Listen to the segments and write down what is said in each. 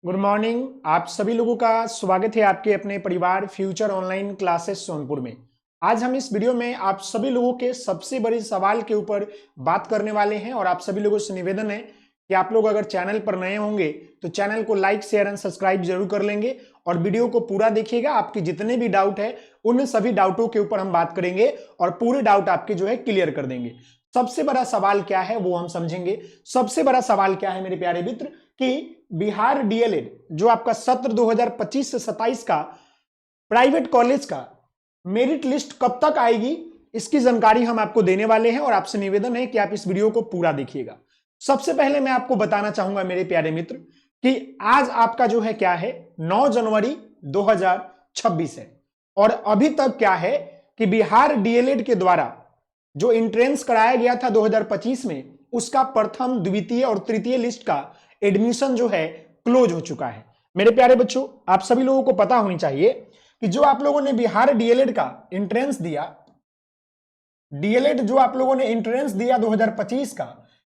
Good morning. आप सभी लोगों का स्वागत है आपके अपने परिवार फ्यूचर ऑनलाइन क्लासेस सोनपुर में। आज हम इस वीडियो में आप सभी लोगों के सबसे बड़े सवाल के ऊपर बात करने वाले हैं और आप सभी लोगों से निवेदन है कि आप लोग अगर चैनल पर नए होंगे तो चैनल को लाइक शेयर एंड सब्सक्राइब जरूर कर लेंगे और वीडियो को पूरा देखिएगा। आपके जितने भी डाउट है उन सभी डाउटों के ऊपर हम बात करेंगे और पूरे डाउट आपके जो है क्लियर कर देंगे। सबसे बड़ा सवाल क्या है वो हम समझेंगे। सबसे बड़ा सवाल क्या है मेरे प्यारे मित्र कि बिहार डीएलएड जो आपका सत्र 2025 से 27 का प्राइवेट कॉलेज का मेरिट लिस्ट कब तक आएगी, इसकी जानकारी हम आपको देने वाले हैं और आपसे निवेदन है कि आप इस वीडियो को पूरा देखिएगा। सबसे पहले मैं आपको बताना चाहूंगा मेरे प्यारे मित्र कि आज आपका जो है क्या है 9 जनवरी 2026 है और अभी तक क्या है कि बिहार डीएलएड के द्वारा जो एंट्रेंस कराया गया था 2025 में उसका प्रथम द्वितीय और तृतीय लिस्ट का एडमिशन जो है क्लोज हो चुका है। मेरे प्यारे बच्चों, आप सभी लोगों को पता होनी चाहिए कि जो आप लोगों ने बिहार डीएलएड का एंट्रेंस दिया, डीएलएड जो आप लोगों ने एंट्रेंस दिया 2025 का,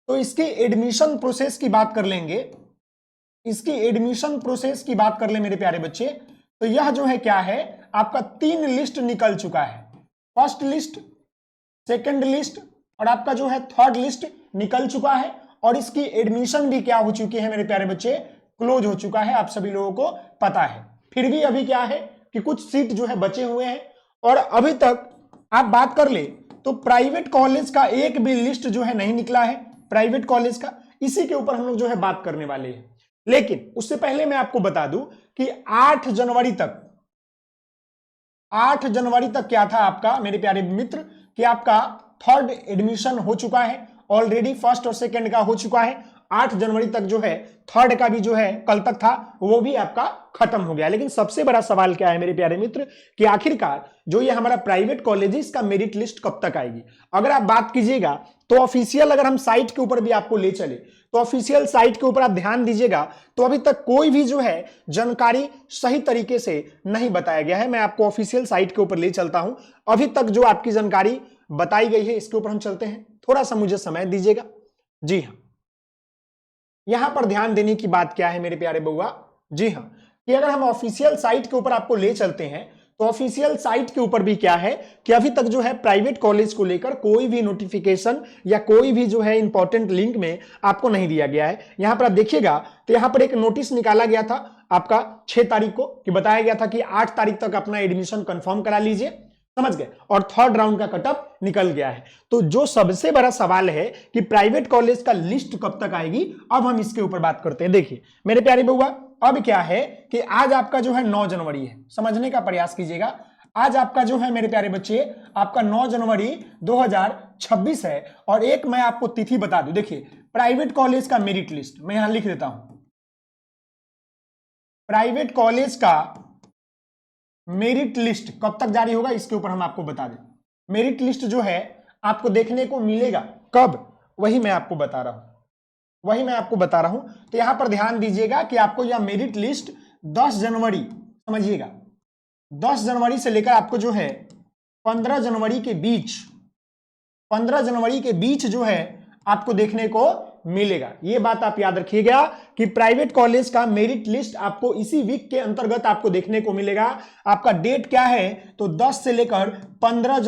तो इसकी एडमिशन प्रोसेस की बात कर लेंगे। इसकी एडमिशन प्रोसेस की बात कर ले मेरे प्यारे बच्चे, तो यह जो है क्या है आपका 3 लिस्ट निकल चुका है। फर्स्ट लिस्ट, सेकंड लिस्ट और आपका जो है थर्ड लिस्ट निकल चुका है और इसकी एडमिशन भी क्या हो चुकी है मेरे प्यारे बच्चे, क्लोज हो चुका है। आप सभी लोगों को पता है। फिर भी अभी क्या है कि कुछ सीट जो है बचे हुए हैं और अभी तक आप बात कर ले तो प्राइवेट कॉलेज का एक भी लिस्ट जो है नहीं निकला है प्राइवेट कॉलेज का। इसी के ऊपर हम लोग जो है बात करने वाले हैं। लेकिन उससे पहले मैं आपको बता दूं कि 8 जनवरी तक क्या था आपका मेरे प्यारे मित्र कि आपका थर्ड एडमिशन हो चुका है। ऑलरेडी फर्स्ट और सेकंड का हो चुका है। 8 जनवरी तक जो है थर्ड का भी जो है कल तक था वो भी आपका खत्म हो गया। लेकिन सबसे बड़ा सवाल क्या है मेरे प्यारे मित्र कि आखिरकार जो ये हमारा प्राइवेट कॉलेजेस का मेरिट लिस्ट कब तक आएगी। अगर आप बात कीजिएगा तो ऑफिशियल, अगर हम साइट के ऊपर भी आपको ले चले तो ऑफिशियल साइट के ऊपर आप ध्यान दीजिएगा तो अभी तक कोई भी जो है जानकारी सही तरीके से नहीं बताया गया है। मैं आपको ऑफिशियल साइट के ऊपर ले चलता हूं। अभी तक जो आपकी जानकारी बताई गई है इसके ऊपर हम चलते हैं। थोड़ा सा मुझे समय दीजिएगा। जी हां, यहां पर ध्यान देने की बात क्या है मेरे प्यारे बउआ, जी हां, कि अगर हम ऑफिशियल साइट के ऊपर आपको ले चलते हैं तो ऑफिशियल साइट के ऊपर भी क्या है कि अभी तक जो है प्राइवेट कॉलेज को लेकर कोई भी नोटिफिकेशन या कोई भी जो है इंपॉर्टेंट लिंक में आपको नहीं दिया गया है। यहां पर आप देखिएगा तो यहां पर एक नोटिस निकाला गया था आपका 6 तारीख को कि बताया गया था कि 8 तारीख तक अपना एडमिशन कंफर्म करा लीजिए, समझ गए, और थर्ड राउंड का कटअप निकल गया है। तो जो सबसे बड़ा सवाल है कि प्राइवेट कॉलेज का लिस्ट कब तक आएगी, अब हम इसके ऊपर बात करते हैं। देखिए मेरे प्यारे बउआ, अब क्या है कि आज आपका जो है 9 जनवरी है, समझने का प्रयास कीजिएगा। आज आपका जो है मेरे प्यारे बच्चे आपका 9 जनवरी 2026 है और एक मैं आपको तिथि बता दूं। देखिए प्राइवेट कॉलेज का मेरिट लिस्ट मैं यहां लिख देता हूं। प्राइवेट कॉलेज का मेरिट लिस्ट कब तक जारी होगा इसके ऊपर हम आपको बता दें। मेरिट लिस्ट जो है आपको देखने को मिलेगा कब, वही मैं आपको बता रहा हूं। तो यहां पर ध्यान दीजिएगा कि आपको यह मेरिट लिस्ट 10 जनवरी, समझिएगा, 10 जनवरी से लेकर आपको जो है 15 जनवरी के बीच जो है आपको देखने को मिलेगा। यह बात आप याद रखिएगा कि प्राइवेट कॉलेज का मेरिट लिस्ट आपको इसी वीक के अंतर्गत आपको देखने को मिलेगा। आपका डेट क्या है तो 10 से लेकर 15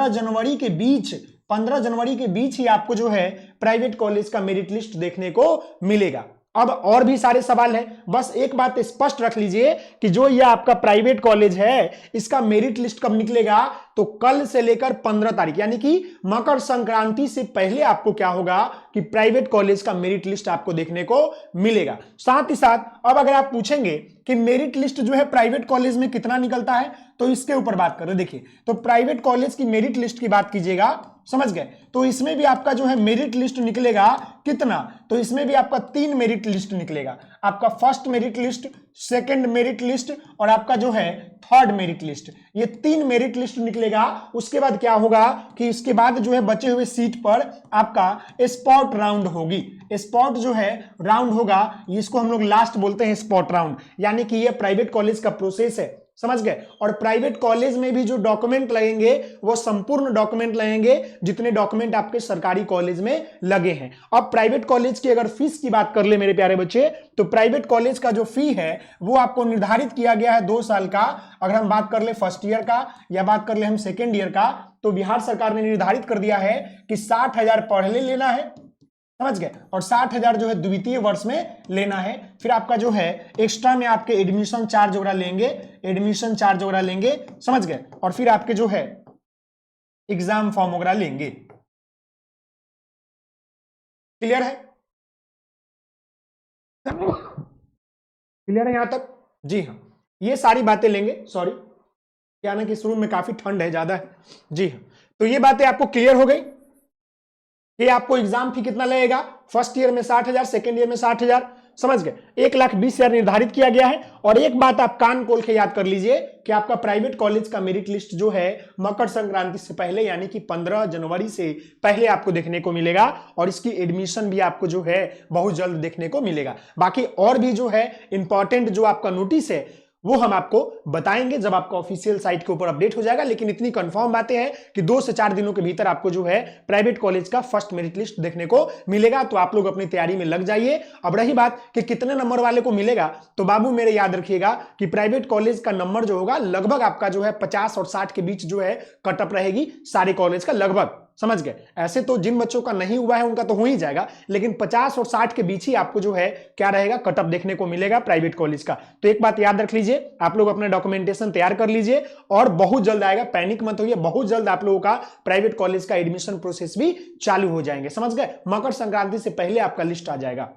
जनवरी के बीच ही आपको जो है प्राइवेट कॉलेज का मेरिट लिस्ट देखने को मिलेगा। अब और भी सारे सवाल हैं, बस एक बात स्पष्ट रख लीजिए कि जो ये आपका प्राइवेट कॉलेज है इसका मेरिट लिस्ट कब निकलेगा तो कल से लेकर 15 तारीख यानी कि मकर संक्रांति से पहले आपको क्या होगा कि प्राइवेट कॉलेज का मेरिट लिस्ट आपको देखने को मिलेगा। साथ ही साथ अब अगर आप पूछेंगे कि मेरिट लिस्ट जो है प्राइवेट कॉलेज में कितना निकलता है तो इसके ऊपर बात करें। देखिए तो प्राइवेट कॉलेज की मेरिट लिस्ट की बात कीजिएगा, समझ गए, तो इसमें भी आपका जो है मेरिट लिस्ट निकलेगा कितना, तो इसमें भी आपका 3 मेरिट लिस्ट निकलेगा। आपका first merit list, second merit list और आपका जो है थर्ड मेरिट लिस्ट, ये 3 मेरिट लिस्ट निकलेगा। उसके बाद क्या होगा कि इसके बाद जो है बचे हुए सीट पर आपका स्पॉट राउंड होगी। स्पॉट जो है राउंड होगा, इसको हम लोग लास्ट बोलते हैं स्पॉट राउंड, यानी कि ये प्राइवेट कॉलेज का प्रोसेस है। समझ गए। और प्राइवेट कॉलेज में भी जो डॉक्यूमेंट लगेंगे वो संपूर्ण डॉक्यूमेंट लगेंगे जितने डॉक्यूमेंट आपके सरकारी कॉलेज में लगे हैं। अब प्राइवेट कॉलेज की अगर फीस की बात कर ले मेरे प्यारे बच्चे, तो प्राइवेट कॉलेज का जो फी है वो आपको निर्धारित किया गया है 2 साल का। अगर हम बात कर ले फर्स्ट ईयर का या बात कर ले हम सेकेंड ईयर का, तो बिहार सरकार ने निर्धारित कर दिया है कि 60,000 पढ़ने लेना है, समझ गए, और 60,000 जो है द्वितीय वर्ष में लेना है। फिर आपका जो है एक्स्ट्रा में आपके एडमिशन चार्ज वगैरह लेंगे, एडमिशन चार्ज वगैरह लेंगे, समझ गए, और फिर आपके जो है एग्जाम फॉर्म वगैरह लेंगे। क्लियर है? क्लियर है यहां तक? जी हाँ, ये सारी बातें लेंगे। सॉरी, क्या ना कि इस रूम में काफी ठंड है, ज्यादा है। जी हाँ, तो ये बातें आपको क्लियर हो गई कि आपको एग्जाम फी कितना लगेगा। फर्स्ट ईयर में 60,000, सेकेंड ईयर में 60,000, समझ गए, 1,20,000 निर्धारित किया गया है। और एक बात आप कान खोल के याद कर लीजिए कि आपका प्राइवेट कॉलेज का मेरिट लिस्ट जो है मकर संक्रांति से पहले यानी कि 15 जनवरी से पहले आपको देखने को मिलेगा, और इसकी एडमिशन भी आपको जो है बहुत जल्द देखने को मिलेगा। बाकी और भी जो है इंपॉर्टेंट जो आपका नोटिस है वो हम आपको बताएंगे जब आपका ऑफिशियल साइट के ऊपर अपडेट हो जाएगा। लेकिन इतनी कंफर्म बातें हैं कि 2 से 4 दिनों के भीतर आपको जो है प्राइवेट कॉलेज का फर्स्ट मेरिट लिस्ट देखने को मिलेगा। तो आप लोग अपनी तैयारी में लग जाइए। अब रही बात कि कितने नंबर वाले को मिलेगा, तो बाबू मेरे याद रखिएगा कि प्राइवेट कॉलेज का नंबर जो होगा लगभग आपका जो है 50 और 60 के बीच जो है कटअप रहेगी सारे कॉलेज का, लगभग, समझ गए। ऐसे तो जिन बच्चों का नहीं हुआ है उनका तो हो ही जाएगा, लेकिन 50 और 60 के बीच ही आपको जो है क्या रहेगा, कटअप देखने को मिलेगा प्राइवेट कॉलेज का। तो एक बात याद रख लीजिए, आप लोग अपना डॉक्यूमेंटेशन तैयार कर लीजिए और बहुत जल्द आएगा, पैनिक मत होइए, बहुत जल्द आप लोगों का प्राइवेट कॉलेज का एडमिशन प्रोसेस भी चालू हो जाएंगे, समझ गए। मकर संक्रांति से पहले आपका लिस्ट आ जाएगा।